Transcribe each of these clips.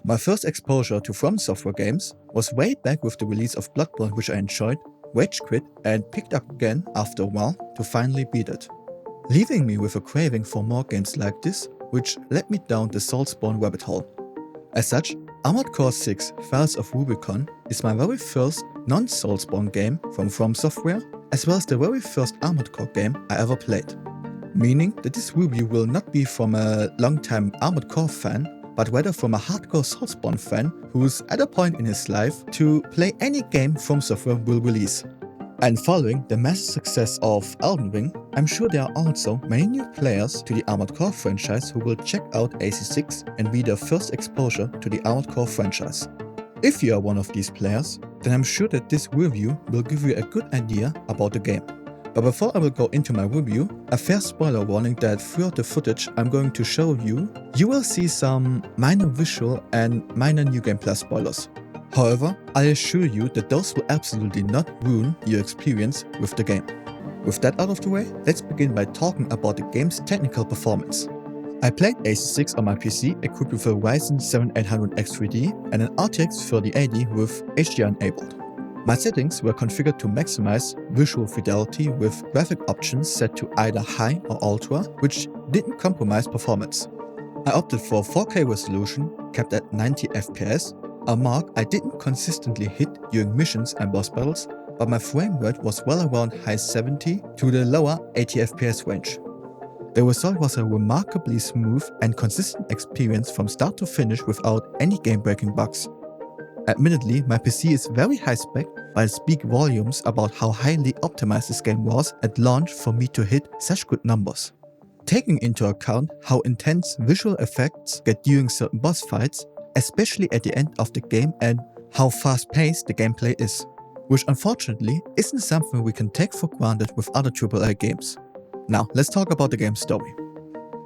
My first exposure to From Software games was way back with the release of Bloodborne, which I enjoyed, rage quit and picked up again after a while to finally beat it, leaving me with a craving for more games like this, which led me down the Soulsborne rabbit hole. As such, Armored Core 6 Fires of Rubicon is my very first non-Soulsborne game from Software, as well as the very first Armored Core game I ever played. Meaning that this review will not be from a long-time Armored Core fan, but rather from a hardcore Soulsborne fan who's at a point in his life to play any game From Software will release. And following the massive success of Elden Ring, I'm sure there are also many new players to the Armored Core franchise who will check out AC6 and be their first exposure to the Armored Core franchise. If you are one of these players, then I'm sure that this review will give you a good idea about the game. But before I will go into my review, a fair spoiler warning that throughout the footage I'm going to show you, you will see some minor visual and minor New Game Plus spoilers. However, I assure you that those will absolutely not ruin your experience with the game. With that out of the way, let's begin by talking about the game's technical performance. I played AC6 on my PC equipped with a Ryzen 7 800X3D and an RTX 3080 with HDR enabled. My settings were configured to maximize visual fidelity with graphic options set to either high or ultra, which didn't compromise performance. I opted for 4K resolution capped at 90 FPS, a mark I didn't consistently hit during missions and boss battles, but my frame rate was well around high 70 to the lower 80 FPS range. The result was a remarkably smooth and consistent experience from start to finish without any game-breaking bugs. Admittedly, my PC is very high-spec, but it speaks volumes about how highly optimized this game was at launch for me to hit such good numbers. Taking into account how intense visual effects get during certain boss fights, especially at the end of the game, and how fast-paced the gameplay is, which unfortunately isn't something we can take for granted with other AAA games. Now, let's talk about the game's story.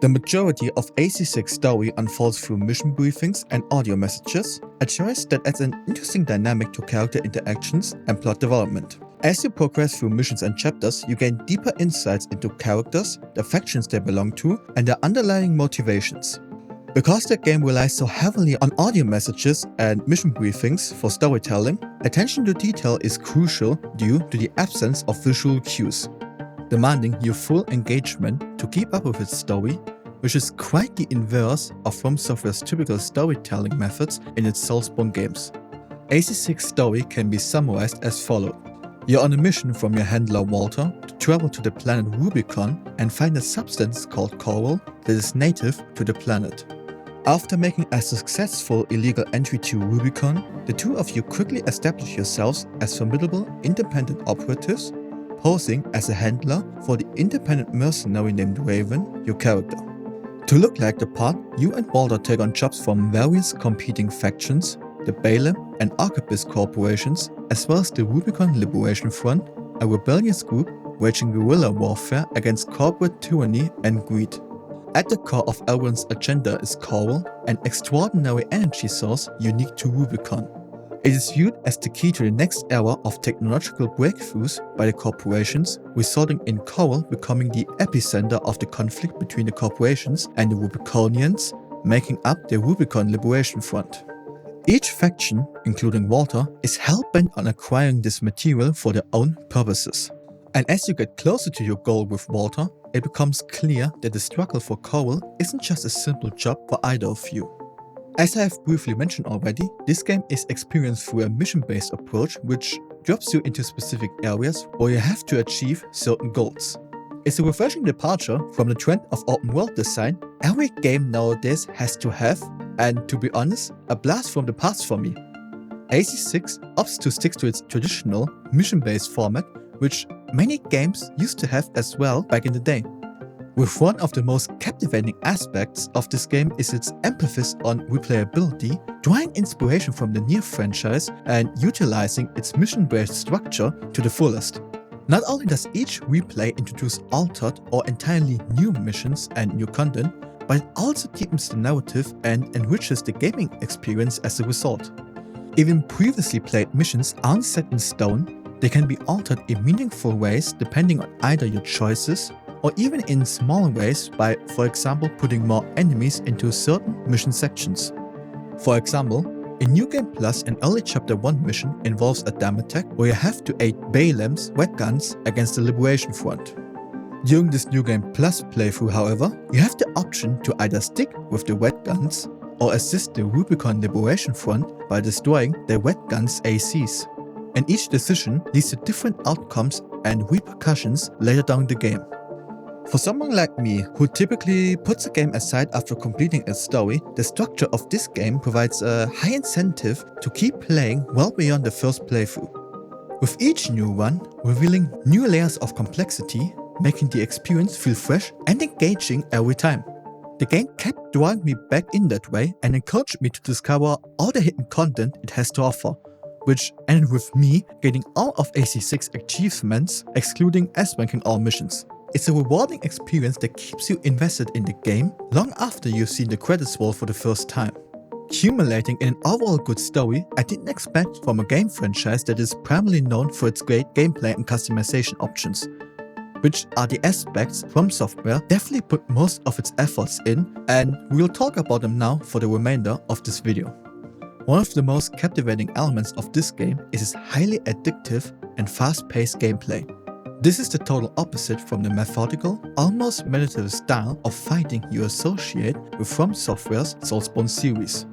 The majority of AC6 story unfolds through mission briefings and audio messages, a choice that adds an interesting dynamic to character interactions and plot development. As you progress through missions and chapters, you gain deeper insights into characters, the factions they belong to, and their underlying motivations. Because the game relies so heavily on audio messages and mission briefings for storytelling, attention to detail is crucial due to the absence of visual cues, demanding your full engagement to keep up with its story, which is quite the inverse of From Software's typical storytelling methods in its Soulsborne games. AC6 story can be summarized as follows. You're on a mission from your handler Walter to travel to the planet Rubicon and find a substance called coral that is native to the planet. After making a successful illegal entry to Rubicon, the two of you quickly establish yourselves as formidable independent operatives, posing as a handler for the independent mercenary named Raven, your character. To look like the part, you and Walter take on jobs from various competing factions, the Balaam and Archibald corporations, as well as the Rubicon Liberation Front, a rebellious group waging guerrilla warfare against corporate tyranny and greed. At the core of everyone's agenda is coral, an extraordinary energy source unique to Rubicon. It is viewed as the key to the next era of technological breakthroughs by the corporations, resulting in coral becoming the epicenter of the conflict between the corporations and the Rubiconians, making up the Rubicon Liberation Front. Each faction, including Walter, is hell-bent on acquiring this material for their own purposes. And as you get closer to your goal with Walter, it becomes clear that the struggle for coral isn't just a simple job for either of you. As I have briefly mentioned already, this game is experienced through a mission-based approach which drops you into specific areas where you have to achieve certain goals. It's a refreshing departure from the trend of open world design every game nowadays has to have, and to be honest, a blast from the past for me. AC6 opts to stick to its traditional mission-based format, which many games used to have as well back in the day. With one of the most captivating aspects of this game is its emphasis on replayability, drawing inspiration from the Nier franchise and utilizing its mission-based structure to the fullest. Not only does each replay introduce altered or entirely new missions and new content, but it also deepens the narrative and enriches the gaming experience as a result. Even previously played missions aren't set in stone, they can be altered in meaningful ways depending on either your choices or even in small ways by, for example, putting more enemies into certain mission sections. For example, in New Game Plus, an early Chapter 1 mission involves a dam attack where you have to aid Balam's wet guns against the Liberation Front. During this New Game Plus playthrough, however, you have the option to either stick with the wet guns or assist the Rubicon Liberation Front by destroying the wet guns' ACs. And each decision leads to different outcomes and repercussions later down the game. For someone like me, who typically puts a game aside after completing its story, the structure of this game provides a high incentive to keep playing well beyond the first playthrough. With each new run, revealing new layers of complexity, making the experience feel fresh and engaging every time. The game kept drawing me back in that way and encouraged me to discover all the hidden content it has to offer, which ended with me getting all of AC6 achievements, excluding S-ranking all missions. It's a rewarding experience that keeps you invested in the game long after you've seen the credits roll for the first time. Culminating in an overall good story I didn't expect from a game franchise that is primarily known for its great gameplay and customization options, which are the aspects From Software definitely put most of its efforts in, and we'll talk about them now for the remainder of this video. One of the most captivating elements of this game is its highly addictive and fast-paced gameplay. This is the total opposite from the methodical, almost meditative style of fighting you associate with From Software's Soulsborne series.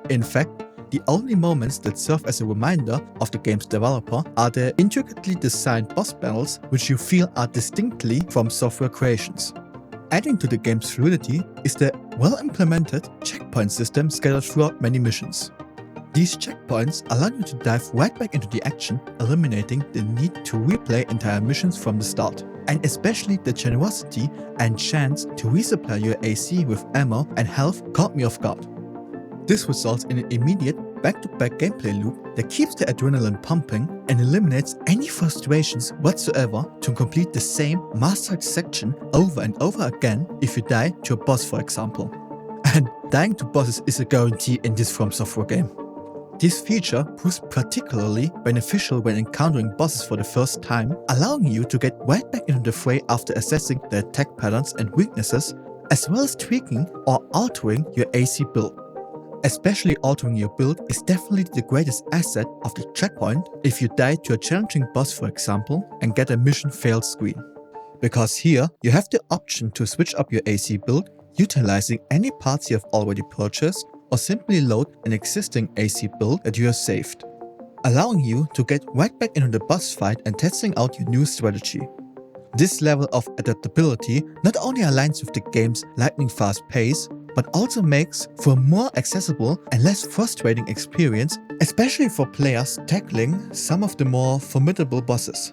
In fact, the only moments that serve as a reminder of the game's developer are the intricately designed boss battles, which you feel are distinctly From Software creations. Adding to the game's fluidity is the well-implemented checkpoint system scattered throughout many missions. These checkpoints allow you to dive right back into the action, eliminating the need to replay entire missions from the start. And especially the generosity and chance to resupply your AC with ammo and health caught me off guard. This results in an immediate back-to-back gameplay loop that keeps the adrenaline pumping and eliminates any frustrations whatsoever to complete the same mastered section over and over again if you die to a boss, for example. And dying to bosses is a guarantee in this From Software game. This feature proves particularly beneficial when encountering bosses for the first time, allowing you to get right back into the fray after assessing their attack patterns and weaknesses, as well as tweaking or altering your AC build. Especially altering your build is definitely the greatest asset of the checkpoint if you die to a challenging boss, for example, and get a mission failed screen. Because here, you have the option to switch up your AC build, utilizing any parts you have already purchased, or simply load an existing AC build that you have saved, allowing you to get right back into the boss fight and testing out your new strategy. This level of adaptability not only aligns with the game's lightning-fast pace, but also makes for a more accessible and less frustrating experience, especially for players tackling some of the more formidable bosses.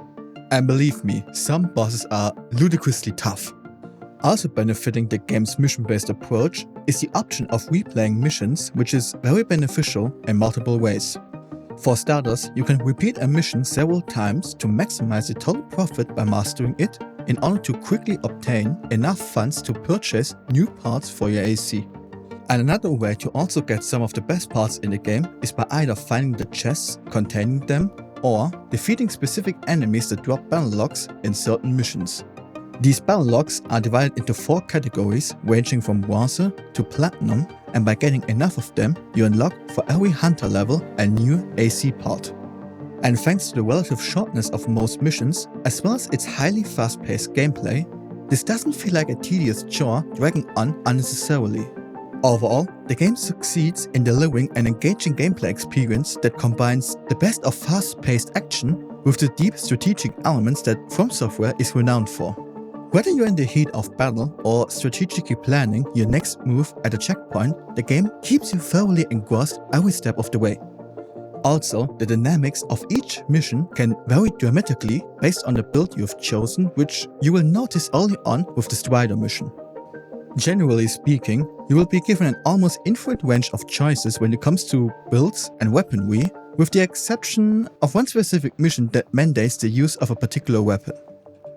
And believe me, some bosses are ludicrously tough. Also benefiting the game's mission-based approach is the option of replaying missions, which is very beneficial in multiple ways. For starters, you can repeat a mission several times to maximize the total profit by mastering it in order to quickly obtain enough funds to purchase new parts for your AC. And another way to also get some of the best parts in the game is by either finding the chests containing them or defeating specific enemies that drop battle logs in certain missions. These battle logs are divided into 4 categories ranging from bronze to platinum, and by getting enough of them, you unlock for every hunter level a new AC part. And thanks to the relative shortness of most missions, as well as its highly fast-paced gameplay, this doesn't feel like a tedious chore dragging on unnecessarily. Overall, the game succeeds in delivering an engaging gameplay experience that combines the best of fast-paced action with the deep strategic elements that From Software is renowned for. Whether you're in the heat of battle or strategically planning your next move at a checkpoint, the game keeps you thoroughly engrossed every step of the way. Also, the dynamics of each mission can vary dramatically based on the build you've chosen, which you will notice early on with the Strider mission. Generally speaking, you will be given an almost infinite range of choices when it comes to builds and weaponry, with the exception of one specific mission that mandates the use of a particular weapon.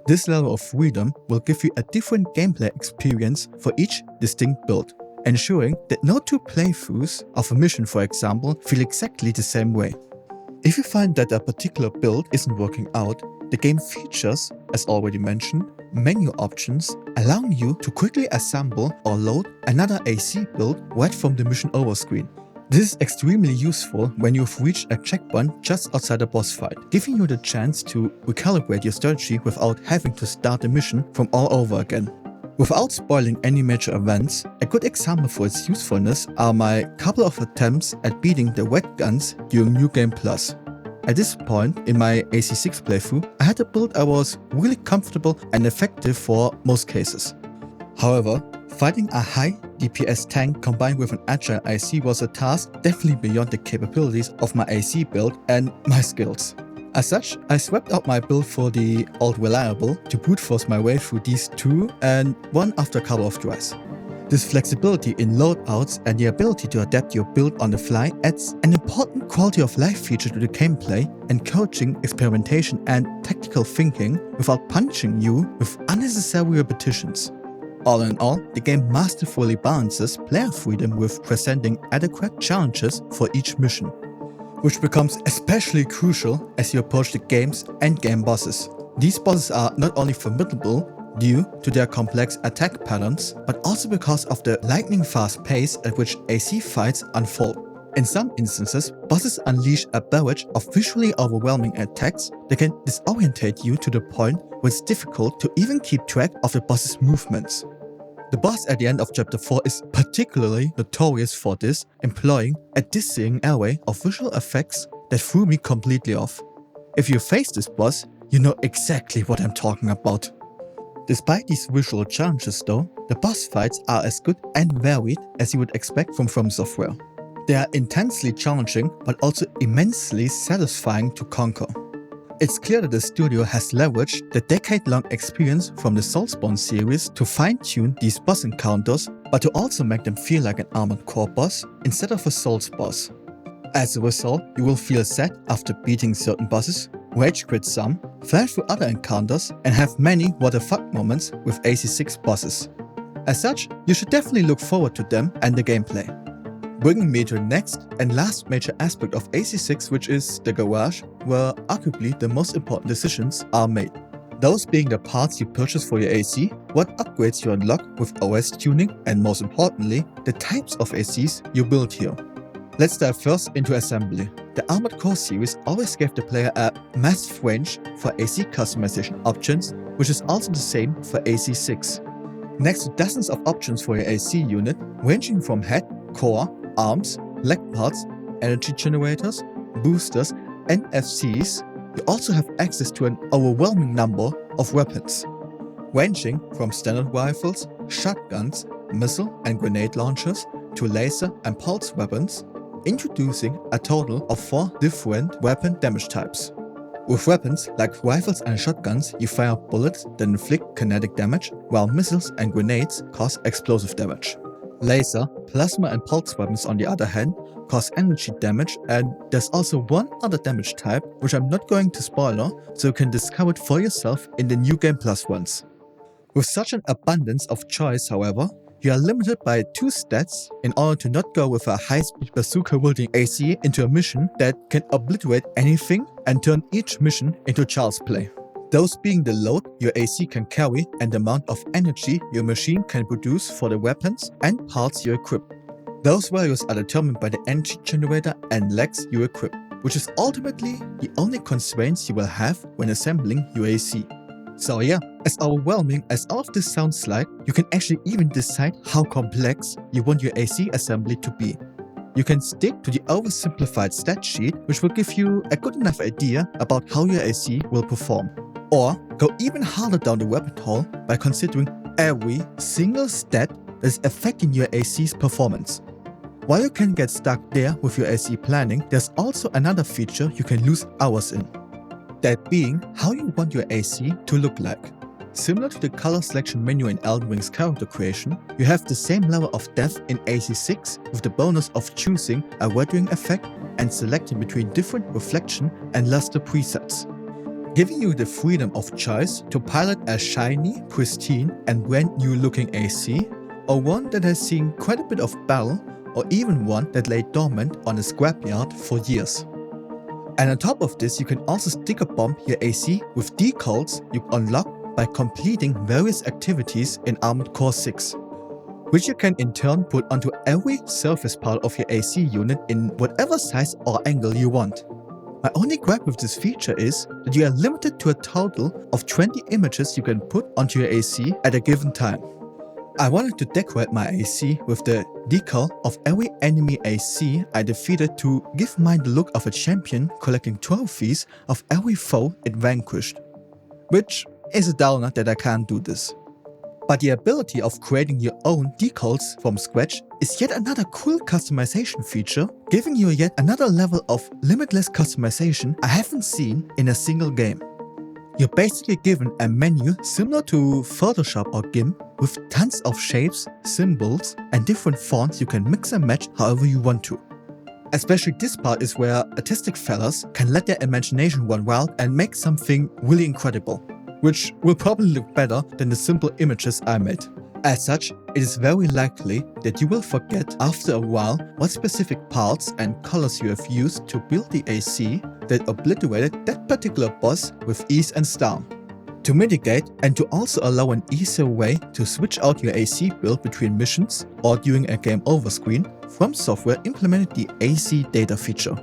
This level of freedom will give you a different gameplay experience for each distinct build, ensuring that no 2 playthroughs of a mission, for example, feel exactly the same way. If you find that a particular build isn't working out, the game features, as already mentioned, menu options, allowing you to quickly assemble or load another AC build right from the mission over screen. This is extremely useful when you've reached a checkpoint just outside a boss fight, giving you the chance to recalibrate your strategy without having to start the mission from all over again. Without spoiling any major events, a good example for its usefulness are my couple of attempts at beating the wet guns during New Game Plus. At this point in my AC6 playthrough, I had a build I was really comfortable and effective for most cases. However, fighting a high DPS tank combined with an agile AC was a task definitely beyond the capabilities of my AC build and my skills. As such, I swapped out my build for the old reliable to brute force my way through these two and one after a couple of tries. This flexibility in loadouts and the ability to adapt your build on the fly adds an important quality of life feature to the gameplay, encouraging experimentation and tactical thinking without punishing you with unnecessary repetitions. All in all, the game masterfully balances player freedom with presenting adequate challenges for each mission, which becomes especially crucial as you approach the game's endgame bosses. These bosses are not only formidable due to their complex attack patterns, but also because of the lightning-fast pace at which AC fights unfold. In some instances, bosses unleash a barrage of visually overwhelming attacks that can disorientate you to the point where it's difficult to even keep track of the boss's movements. The boss at the end of Chapter 4 is particularly notorious for this, employing a dizzying array of visual effects that threw me completely off. If you face this boss, you know exactly what I'm talking about. Despite these visual challenges though, the boss fights are as good and varied as you would expect from Software. They are intensely challenging but also immensely satisfying to conquer. It's clear that the studio has leveraged the decade-long experience from the Soulsborne series to fine-tune these boss encounters, but to also make them feel like an Armored Core boss instead of a Souls boss. As a result, you will feel sad after beating certain bosses, rage quit some, fly through other encounters, and have many what the fuck moments with AC6 bosses. As such, you should definitely look forward to them and the gameplay. Bringing me to the next and last major aspect of AC6, which is the garage, where arguably the most important decisions are made. Those being the parts you purchase for your AC, what upgrades you unlock with OS tuning, and most importantly, the types of ACs you build here. Let's dive first into assembly. The Armored Core series always gave the player a massive range for AC customization options, which is also the same for AC6. Next to dozens of options for your AC unit, ranging from head, core, arms, leg parts, energy generators, boosters, and FCs, you also have access to an overwhelming number of weapons, ranging from standard rifles, shotguns, missile and grenade launchers, to laser and pulse weapons, introducing a total of 4 different weapon damage types. With weapons like rifles and shotguns, you fire bullets that inflict kinetic damage, while missiles and grenades cause explosive damage. Laser, plasma and pulse weapons on the other hand cause energy damage, and there's also one other damage type which I'm not going to spoiler, so you can discover it for yourself in the New Game Plus ones. With such an abundance of choice, however, you are limited by 2 stats in order to not go with a high-speed bazooka wielding AC into a mission that can obliterate anything and turn each mission into child's play. Those being the load your AC can carry and the amount of energy your machine can produce for the weapons and parts you equip. Those values are determined by the energy generator and legs you equip, which is ultimately the only constraints you will have when assembling your AC. So yeah, as overwhelming as all of this sounds like, you can actually even decide how complex you want your AC assembly to be. You can stick to the oversimplified stat sheet, which will give you a good enough idea about how your AC will perform. Or go even harder down the rabbit hole by considering every single stat that is affecting your AC's performance. While you can get stuck there with your AC planning, there's also another feature you can lose hours in. That being how you want your AC to look like. Similar to the color selection menu in Elden Ring's character creation, you have the same level of depth in AC6 with the bonus of choosing a weathering effect and selecting between different reflection and luster presets, giving you the freedom of choice to pilot a shiny, pristine and brand new looking AC, or one that has seen quite a bit of battle, or even one that lay dormant on a scrapyard for years. And on top of this, you can also sticker bomb your AC with decals you unlock by completing various activities in Armored Core 6, which you can in turn put onto every surface part of your AC unit in whatever size or angle you want. My only gripe with this feature is that you are limited to a total of 20 images you can put onto your AC at a given time. I wanted to decorate my AC with the decal of every enemy AC I defeated to give mine the look of a champion collecting trophies of every foe it vanquished. Which is a downer that I can't do this. But the ability of creating your own decals from scratch is yet another cool customization feature, giving you yet another level of limitless customization I haven't seen in a single game. You're basically given a menu similar to Photoshop or GIMP with tons of shapes, symbols, and different fonts you can mix and match however you want to. Especially this part is where artistic fellas can let their imagination run wild and make something really incredible, which will probably look better than the simple images I made. As such, it is very likely that you will forget after a while what specific parts and colors you have used to build the AC that obliterated that particular boss with ease and style. To mitigate and to also allow an easier way to switch out your AC build between missions or during a game over screen, From Software implemented the AC data feature.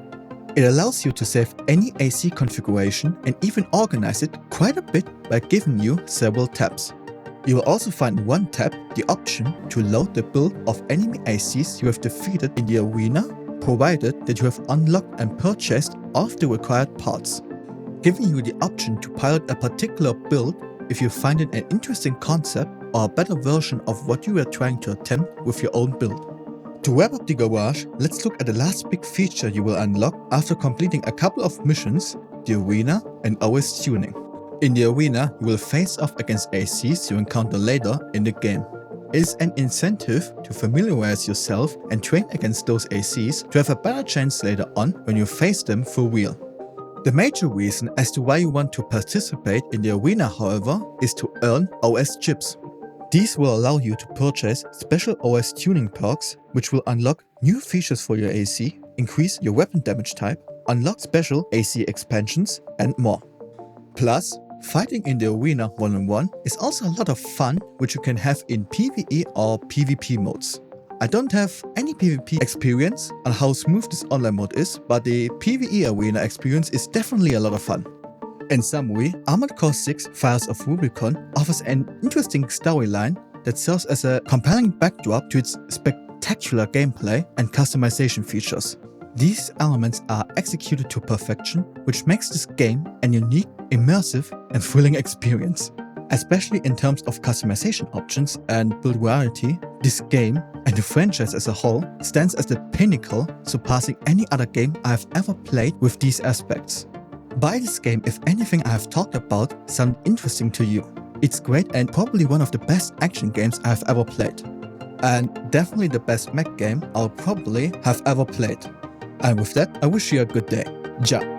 It allows you to save any AC configuration and even organize it quite a bit by giving you several tabs. You will also find in one tab the option to load the build of enemy ACs you have defeated in the arena, provided that you have unlocked and purchased all of the required parts, giving you the option to pilot a particular build if you find it an interesting concept or a better version of what you are trying to attempt with your own build. To wrap up the garage, let's look at the last big feature you will unlock after completing a couple of missions, the arena and OS tuning. In the arena, you will face off against ACs you encounter later in the game. It is an incentive to familiarize yourself and train against those ACs to have a better chance later on when you face them for real. The major reason as to why you want to participate in the arena, however, is to earn OS chips. These will allow you to purchase special OS tuning perks, which will unlock new features for your AC, increase your weapon damage type, unlock special AC expansions, and more. Plus, fighting in the arena one-on-one is also a lot of fun, which you can have in PvE or PvP modes. I don't have any PvP experience on how smooth this online mode is, but the PvE arena experience is definitely a lot of fun. In summary, Armored Core 6 Fires of Rubicon offers an interesting storyline that serves as a compelling backdrop to its spectacular gameplay and customization features. These elements are executed to perfection, which makes this game an unique, immersive, and thrilling experience. Especially in terms of customization options and build variety, this game, and the franchise as a whole, stands as the pinnacle, surpassing any other game I have ever played with these aspects. Buy this game if anything I have talked about sounds interesting to you. It's great and probably one of the best action games I have ever played. And definitely the best mech game I'll probably have ever played. And with that, I wish you a good day. Ciao.